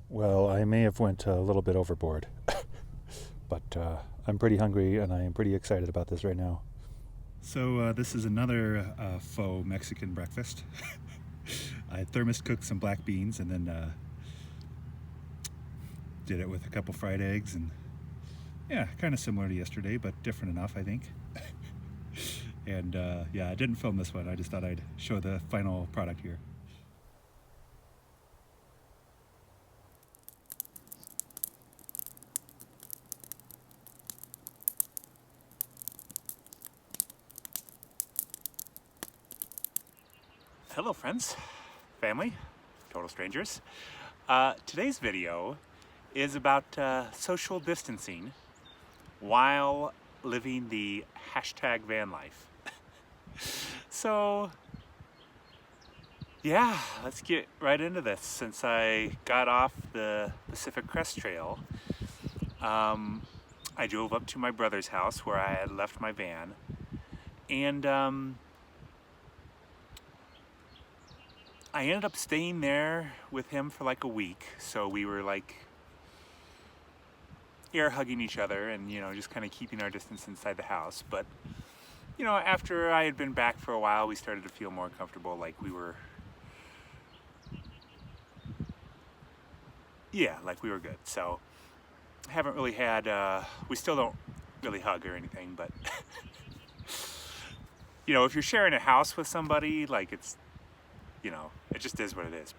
Well, I may have went a little bit overboard, but I'm pretty hungry and I am pretty excited about this right now. So this is another faux Mexican breakfast. I thermos cooked some black beans and then did it with a couple fried eggs, and yeah, kind of similar to yesterday, but different enough, I think. And yeah, I didn't film this one. I just thought I'd show the final product here. Hello friends, family, total strangers. Today's video is about social distancing while living the hashtag van life. So yeah, let's get right into this. Since I got off the Pacific Crest Trail, I drove up to my brother's house where I had left my van, and I ended up staying there with him for like a week. So we were like air hugging each other and, you know, just kind of keeping our distance inside the house. But, you know, after I had been back for a while, we started to feel more comfortable, like we were, yeah, like we were good. So haven't really had, we still don't really hug or anything, but you know, if you're sharing a house with somebody, like it's, you know, it just is what it is.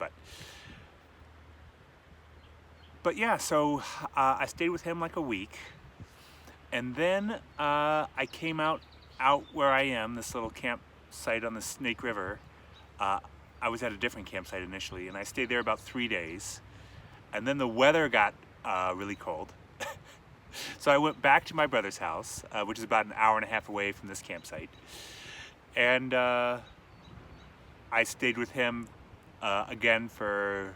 But yeah, so I stayed with him like a week, and then I came out where I am, this little campsite on the Snake River. I was at a different campsite initially, and I stayed there about 3 days, and then the weather got really cold. So I went back to my brother's house, which is about an hour and a half away from this campsite, and I stayed with him again for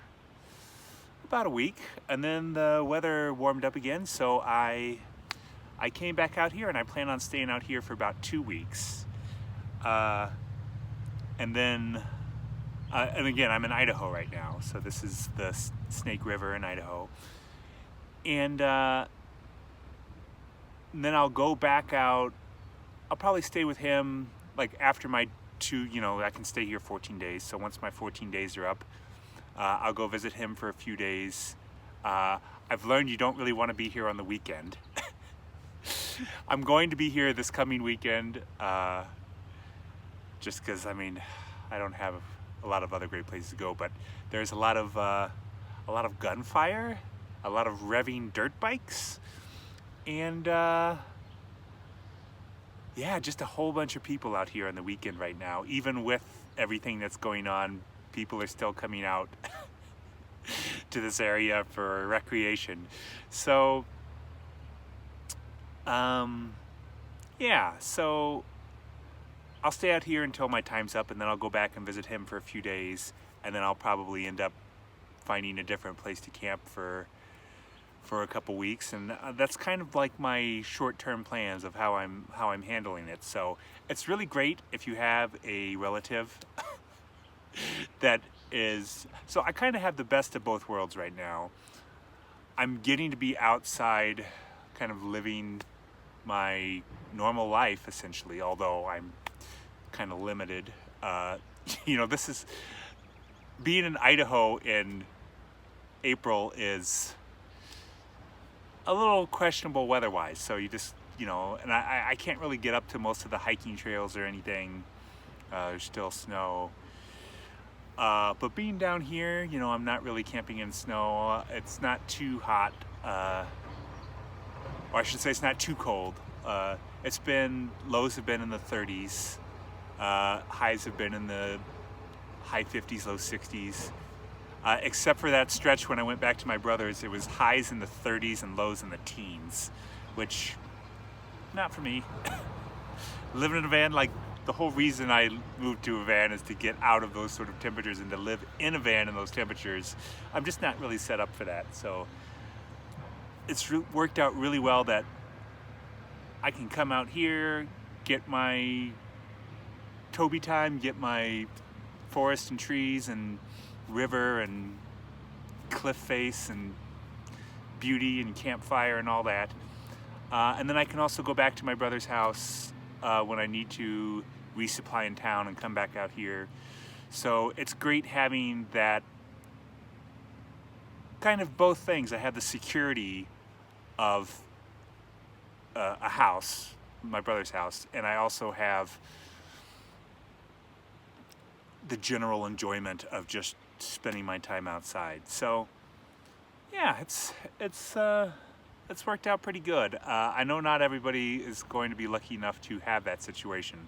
about a week, and then the weather warmed up again, so I came back out here, and I plan on staying out here for about 2 weeks. And then, and again, I'm in Idaho right now, so this is the Snake River in Idaho. And then I'll go back out. I'll probably stay with him like after my you know, I can stay here 14 days. So once my 14 days are up, I'll go visit him for a few days. I've learned you don't really want to be here on the weekend. I'm going to be here this coming weekend, just because, I mean, I don't have a lot of other great places to go, but there's a lot of gunfire, a lot of revving dirt bikes, and yeah, just a whole bunch of people out here on the weekend right now. Even with everything that's going on, people are still coming out to this area for recreation. So, yeah, so I'll stay out here until my time's up, and then I'll go back and visit him for a few days, and then I'll probably end up finding a different place to camp for a couple weeks, and that's kind of like my short-term plans of how I'm handling it. So it's really great if you have a relative that is, so I kind of have the best of both worlds right now. I'm getting to be outside, kind of living my normal life essentially, although I'm kind of limited. You know, this is, being in Idaho in April is a little questionable weather-wise, so you just, you know, and I can't really get up to most of the hiking trails or anything. There's still snow. But being down here, you know, I'm not really camping in snow. It's not too hot, or I should say it's not too cold. It's been, lows have been in the 30s, highs have been in the high 50s, low 60s. Except for that stretch when I went back to my brother's, it was highs in the 30s and lows in the teens, which, not for me. Living in a van, like the whole reason I moved to a van is to get out of those sort of temperatures and to live in a van in those temperatures. I'm just not really set up for that. So it's worked out really well that I can come out here, get my Toby time, get my forest and trees and river and cliff face and beauty and campfire and all that. And then I can also go back to my brother's house when I need to resupply in town and come back out here. So it's great having that kind of both things. I have the security of a house, my brother's house, and I also have the general enjoyment of just spending my time outside. So yeah, it's worked out pretty good. I know not everybody is going to be lucky enough to have that situation.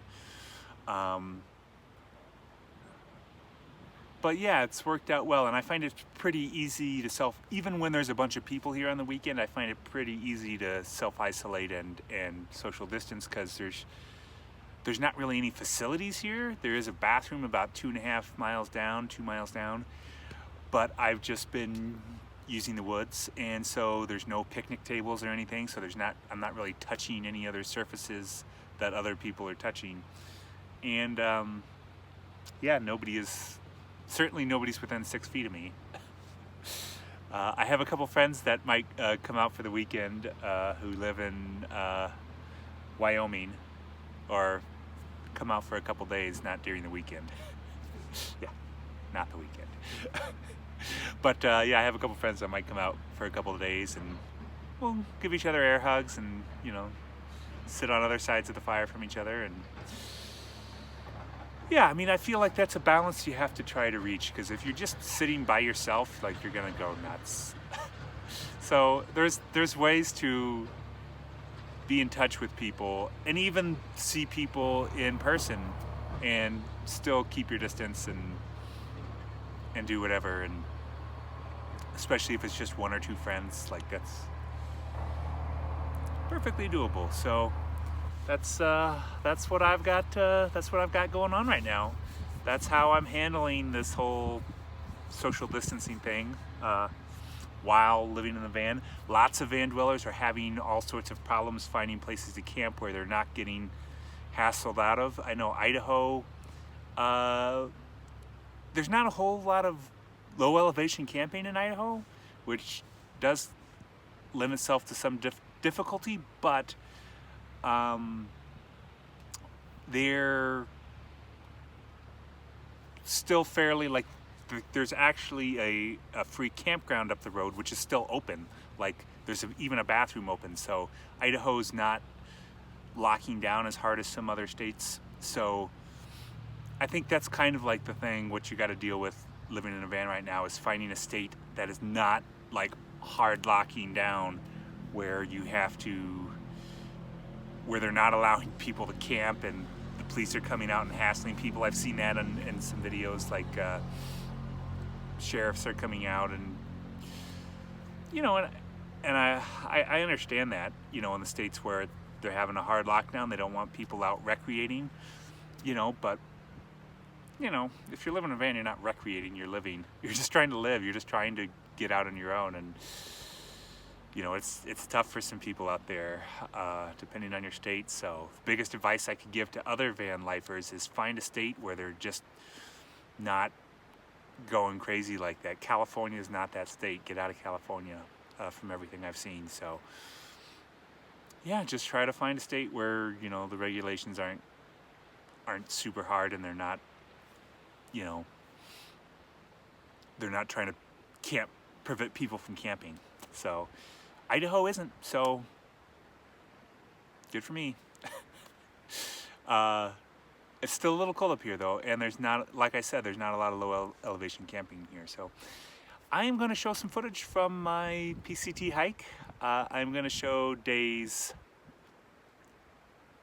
But yeah, it's worked out well, and I find it pretty easy to even when there's a bunch of people here on the weekend, I find it pretty easy to self-isolate and social distance, because there's not really any facilities here. There is a bathroom about 2.5 miles down, 2 miles down, but I've just been using the woods, and so there's no picnic tables or anything, so I'm not really touching any other surfaces that other people are touching. And yeah, certainly nobody's within 6 feet of me. I have a couple friends that might come out for the weekend who live in Wyoming, or come out for a couple days, not during the weekend. Yeah, not the weekend. But yeah, I have a couple friends that might come out for a couple of days, and we'll give each other air hugs and, sit on other sides of the fire from each other. And yeah, I mean, I feel like that's a balance you have to try to reach, because if you're just sitting by yourself, like, you're gonna go nuts. So there's ways to be in touch with people and even see people in person and still keep your distance and do whatever, and especially if it's just one or two friends, like, that's perfectly doable. So that's what I've got going on right now. That's how I'm handling this whole social distancing thing while living in the van. Lots of van dwellers are having all sorts of problems finding places to camp where they're not getting hassled out of. I know Idaho, there's not a whole lot of low elevation camping in Idaho, which does lend itself to some difficulty, but they're still fairly, like, there's actually a free campground up the road, which is still open. Like, there's even a bathroom open. So Idaho's not locking down as hard as some other states. So I think that's kind of like the thing, what you got to deal with living in a van right now, is finding a state that is not like hard locking down, where they're not allowing people to camp and the police are coming out and hassling people. I've seen that in some videos, like sheriffs are coming out, and I understand that, in the states where they're having a hard lockdown, they don't want people out recreating, but if you're living in a van, you're not recreating, you're just trying to live, you're just trying to get out on your own. And it's tough for some people out there, depending on your state. So the biggest advice I could give to other van lifers is find a state where they're just not going crazy like that. California is not that state. Get out of California, from everything I've seen. So yeah, just try to find a state where the regulations aren't super hard, and they're not trying to prevent people from camping. So Idaho isn't, so good for me. It's still a little cold up here though, and there's not, like I said, there's not a lot of low elevation camping here. So I am going to show some footage from my PCT hike. I'm going to show days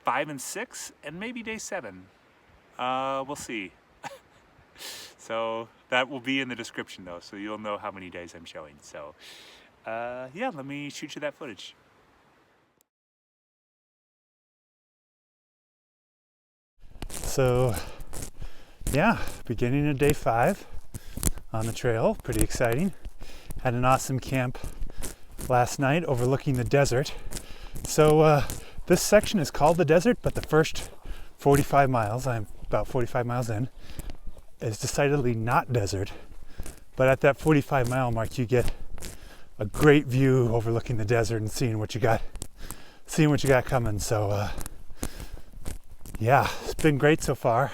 5 and 6, and maybe day 7. We'll see. So that will be in the description though, so you'll know how many days I'm showing. So yeah, let me shoot you that footage. So yeah, beginning of day 5 on the trail. Pretty exciting. Had an awesome camp last night overlooking the desert. So this section is called the desert, but the first 45 miles, I'm about 45 miles in, is decidedly not desert. But at that 45 mile mark, you get a great view overlooking the desert and seeing what you got coming. So yeah, it's been great so far.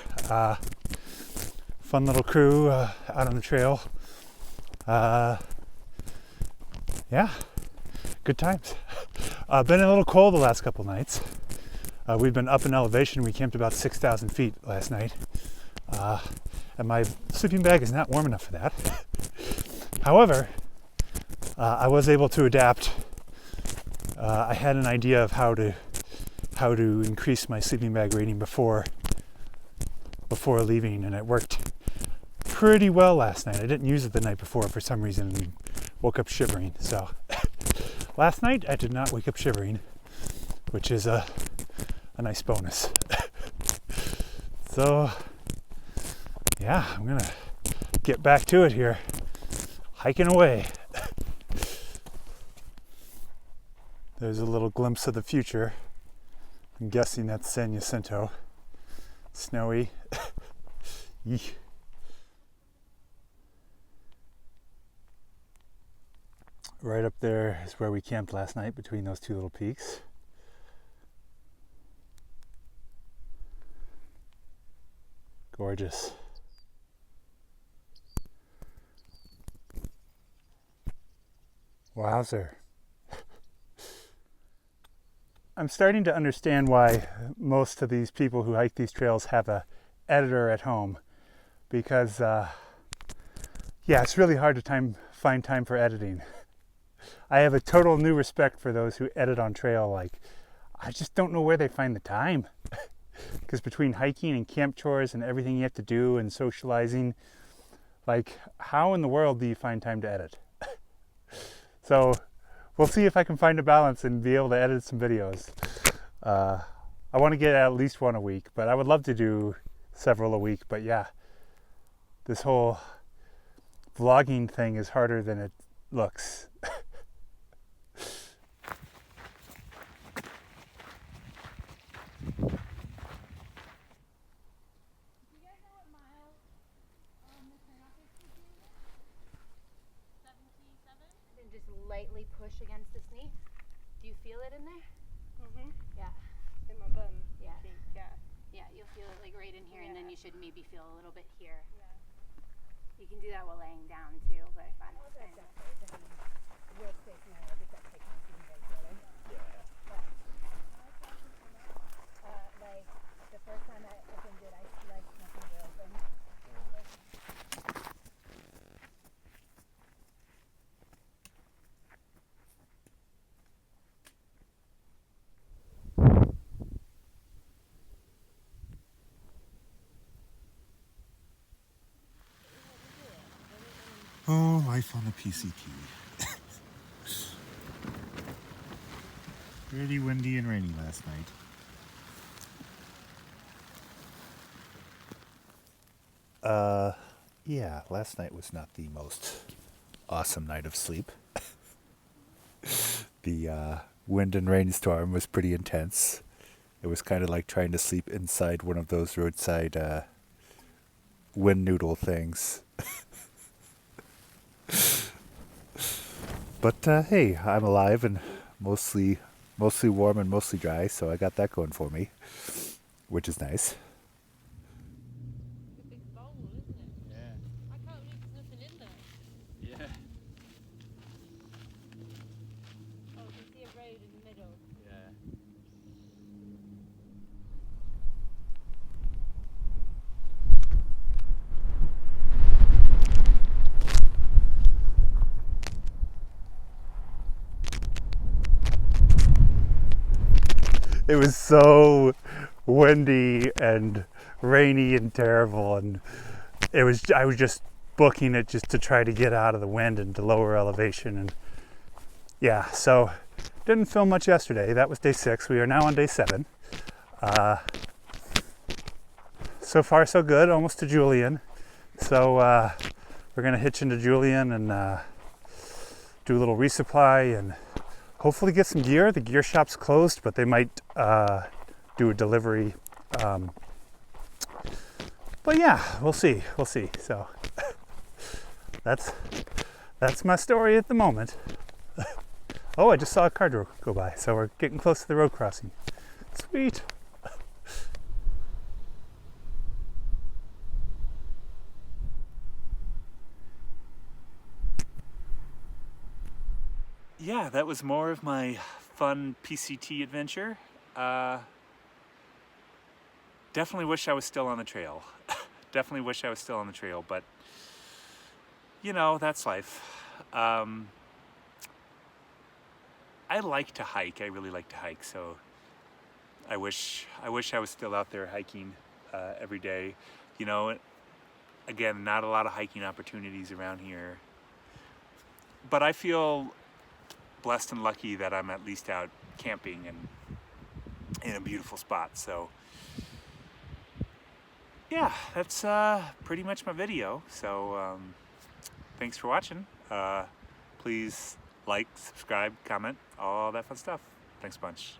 Fun little crew out on the trail. Yeah, good times. Been a little cold the last couple nights. We've been up in elevation. We camped about 6,000 feet last night. And my sleeping bag is not warm enough for that. However, I was able to adapt. I had an idea of how to increase my sleeping bag rating before leaving, and it worked pretty well last night. I didn't use it the night before for some reason and woke up shivering. So last night I did not wake up shivering, which is a nice bonus. So yeah, I'm gonna get back to it here, hiking away. There's a little glimpse of the future. I'm guessing that's San Jacinto. Snowy. Yeesh. Right up there is where we camped last night, between those two little peaks. Gorgeous. Wowzer. I'm starting to understand why most of these people who hike these trails have a editor at home, because yeah, it's really hard to find time for editing. I have a total new respect for those who edit on trail. Like, I just don't know where they find the time. Because between hiking and camp chores and everything you have to do and socializing, like, how in the world do you find time to edit? So we'll see if I can find a balance and be able to edit some videos. I want to get at least one a week, but I would love to do several a week. But yeah, this whole vlogging thing is harder than it looks. Lightly push against this knee. Do you feel it in there? Mm-hmm. Yeah. In my bum. Yeah. Yeah. Yeah, you'll feel it like right in here, and then you should maybe feel a little bit here. Yeah. You can do that while laying down too, but I find Real safe now. I just have to take my sleeping bag really. Yeah. Like the first time I opened it, I like nothing to open. Oh, life on the PCT. Pretty windy and rainy last night. Yeah, last night was not the most awesome night of sleep. The wind and rainstorm was pretty intense. It was kind of like trying to sleep inside one of those roadside wind noodle things. But hey, I'm alive and mostly warm and mostly dry, so I got that going for me, which is nice. A big bowl, isn't it? Yeah. I can't believe there's nothing in there. Yeah. Oh, you can see a road in the middle. Yeah. It was so windy and rainy and terrible, and I was just booking it just to try to get out of the wind and to lower elevation. And yeah, so didn't film much yesterday. That was day 6. We are now on day 7. so far so good, almost to Julian. So we're gonna hitch into Julian and do a little resupply and hopefully get some gear. The gear shop's closed, but they might do a delivery. But yeah, we'll see. So that's my story at the moment. Oh, I just saw a car go by, so we're getting close to the road crossing. Sweet. Yeah, that was more of my fun PCT adventure. Definitely wish I was still on the trail. Definitely wish I was still on the trail, but you know, that's life. I like to hike. I really like to hike, so I wish I was still out there hiking every day. You know, again, not a lot of hiking opportunities around here, but I feel blessed and lucky that I'm at least out camping and in a beautiful spot. So yeah, that's pretty much my video. So thanks for watching. Please like, subscribe, comment, all that fun stuff. Thanks a bunch.